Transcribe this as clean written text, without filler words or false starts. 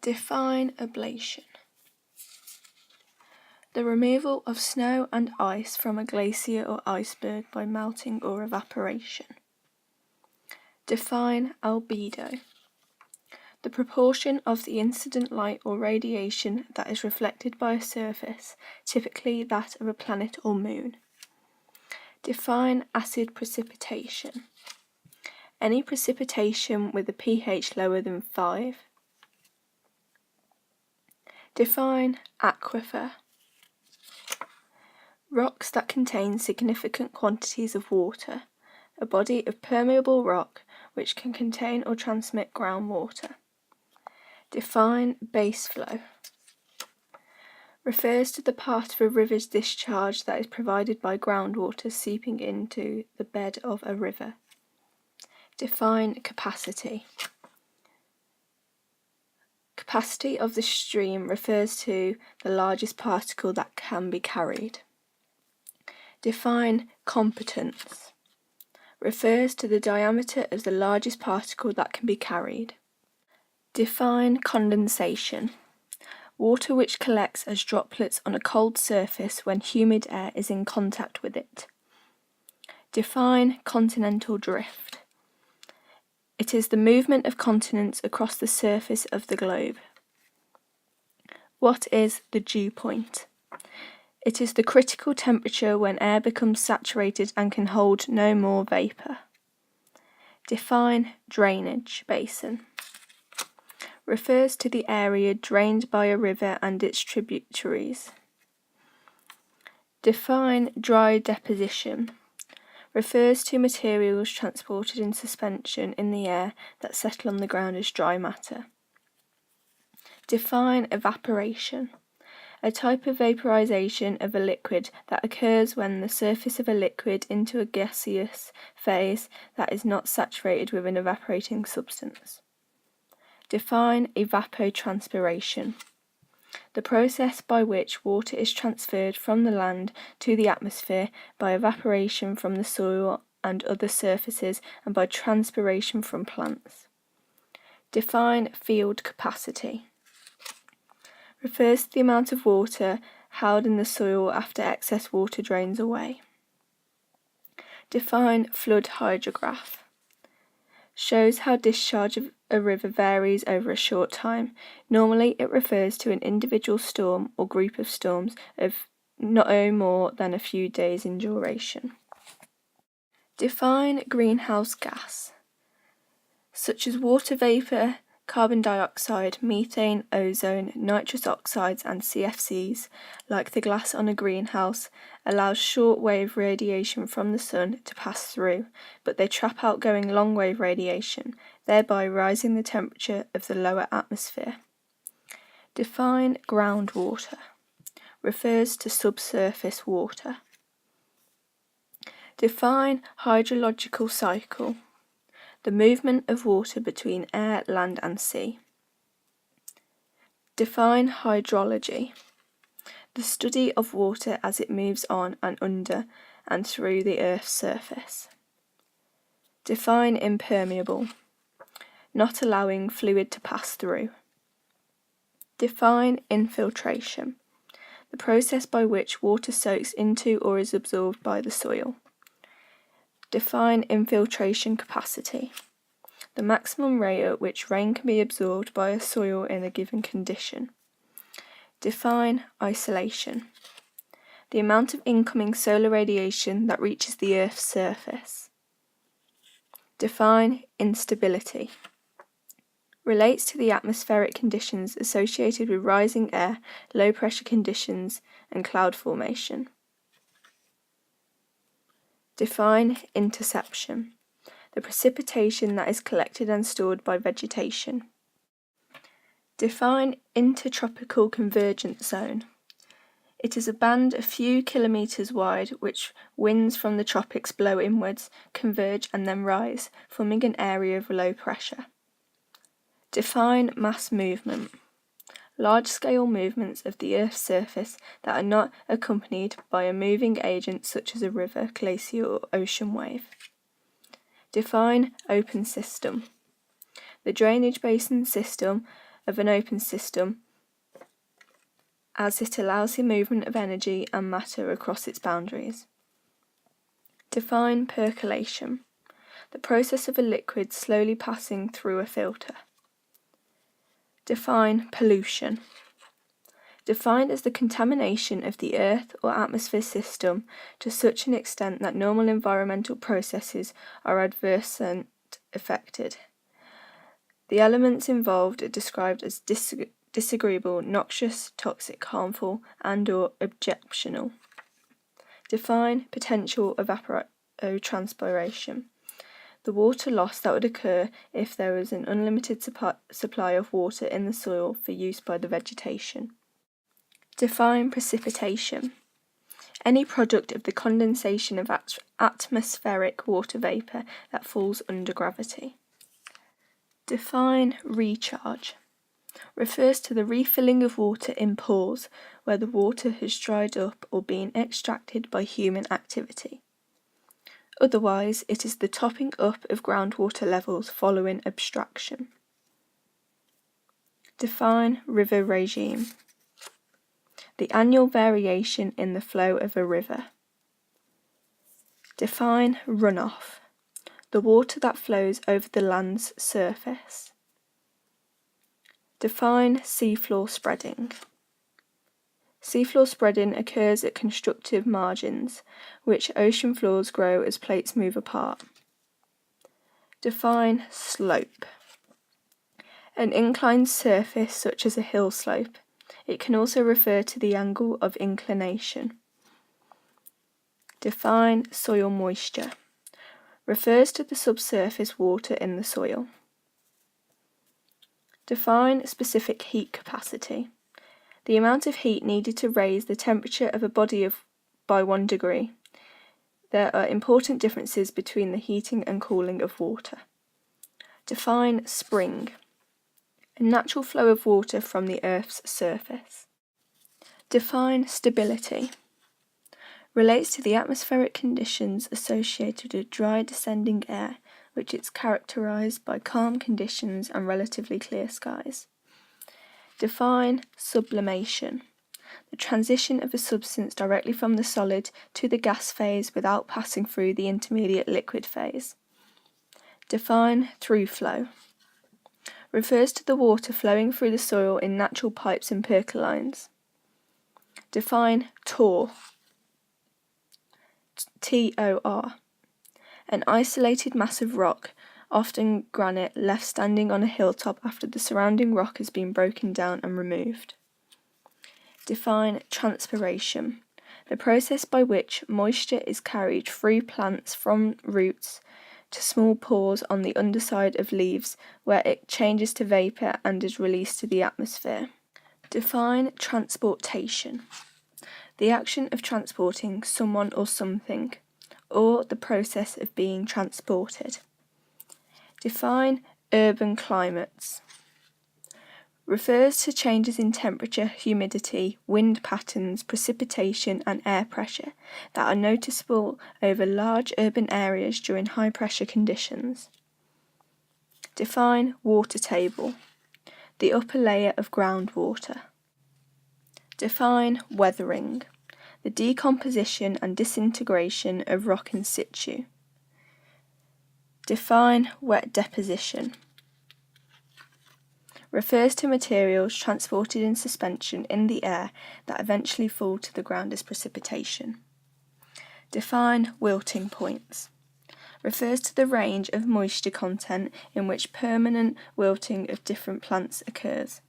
Define ablation. The removal of snow and ice from a glacier or iceberg by melting or evaporation. Define albedo. The proportion of the incident light or radiation that is reflected by a surface, typically that of a planet or moon. Define acid precipitation. Any precipitation with a pH lower than 5. Define aquifer. Rocks that contain significant quantities of water, a body of permeable rock which can contain or transmit groundwater. Define base flow. Refers to the part of a river's discharge that is provided by groundwater seeping into the bed of a river. Define capacity. Capacity of the stream refers to the largest particle that can be carried. Define competence. Refers to the diameter of the largest particle that can be carried. Define condensation. Water which collects as droplets on a cold surface when humid air is in contact with it. Define continental drift. It is the movement of continents across the surface of the globe. What is the dew point? It is the critical temperature when air becomes saturated and can hold no more vapour. Define drainage basin. Refers to the area drained by a river and its tributaries. Define dry deposition. Refers to materials transported in suspension in the air that settle on the ground as dry matter. Define evaporation. A type of vaporization of a liquid that occurs when the surface of a liquid into a gaseous phase that is not saturated with an evaporating substance. Define evapotranspiration. The process by which water is transferred from the land to the atmosphere by evaporation from the soil and other surfaces and by transpiration from plants. Define field capacity. Refers to the amount of water held in the soil after excess water drains away. Define flood hydrograph. Shows how discharge of a river varies over a short time. Normally it refers to an individual storm or group of storms of no more than a few days in duration. Define greenhouse gas, such as water vapour, carbon dioxide, methane, ozone, nitrous oxides and CFCs, like the glass on a greenhouse, allows short-wave radiation from the sun to pass through, but they trap outgoing long-wave radiation, thereby rising the temperature of the lower atmosphere. Define groundwater. Refers to subsurface water. Define hydrological cycle. The movement of water between air, land and sea. Define hydrology. The study of water as it moves on and under and through the Earth's surface. Define impermeable. Not allowing fluid to pass through. Define infiltration. The process by which water soaks into or is absorbed by the soil. Define infiltration capacity. The maximum rate at which rain can be absorbed by a soil in a given condition. Define isolation. The amount of incoming solar radiation that reaches the Earth's surface. Define instability. Relates to the atmospheric conditions associated with rising air, low pressure conditions and cloud formation. Define interception. The precipitation that is collected and stored by vegetation. Define intertropical convergence zone. It is a band a few kilometres wide which winds from the tropics blow inwards, converge and then rise, forming an area of low pressure. Define mass movement. Large-scale movements of the Earth's surface that are not accompanied by a moving agent such as a river, glacier or ocean wave. Define open system. The drainage basin system of an open system, as it allows the movement of energy and matter across its boundaries. Define percolation, the process of a liquid slowly passing through a filter. Define pollution, defined as the contamination of the earth or atmosphere system to such an extent that normal environmental processes are adversely affected. The elements involved are described as disagreeable, noxious, toxic, harmful, and/or objectionable. Define potential evapotranspiration, the water loss that would occur if there was an unlimited supply of water in the soil for use by the vegetation. Define precipitation, any product of the condensation of atmospheric water vapour that falls under gravity. Define recharge, refers to the refilling of water in pores where the water has dried up or been extracted by human activity. Otherwise, it is the topping up of groundwater levels following abstraction. Define river regime, the annual variation in the flow of a river. Define runoff, the water that flows over the land's surface. Define seafloor spreading. Seafloor spreading occurs at constructive margins, which ocean floors grow as plates move apart. Define slope, an inclined surface such as a hill slope. It can also refer to the angle of inclination. Define soil moisture, refers to the subsurface water in the soil. Define specific heat capacity, the amount of heat needed to raise the temperature of a body by 1 degree. There are important differences between the heating and cooling of water. Define spring, a natural flow of water from the Earth's surface. Define stability, relates to the atmospheric conditions associated with dry descending air, which is characterized by calm conditions and relatively clear skies. Define sublimation, the transition of a substance directly from the solid to the gas phase without passing through the intermediate liquid phase. Define through flow, refers to the water flowing through the soil in natural pipes and percolines. Define tor, T-O-R, an isolated mass of rock, often granite, left standing on a hilltop after the surrounding rock has been broken down and removed. Define transpiration, the process by which moisture is carried through plants from roots to small pores on the underside of leaves where it changes to vapour and is released to the atmosphere. Define transportation, the action of transporting someone or something, or the process of being transported. Define urban climates, refers to changes in temperature, humidity, wind patterns, precipitation and air pressure that are noticeable over large urban areas during high pressure conditions. Define water table, the upper layer of groundwater. Define weathering, the decomposition and disintegration of rock in situ. Define wet deposition, refers to materials transported in suspension in the air that eventually fall to the ground as precipitation. Define wilting points, refers to the range of moisture content in which permanent wilting of different plants occurs.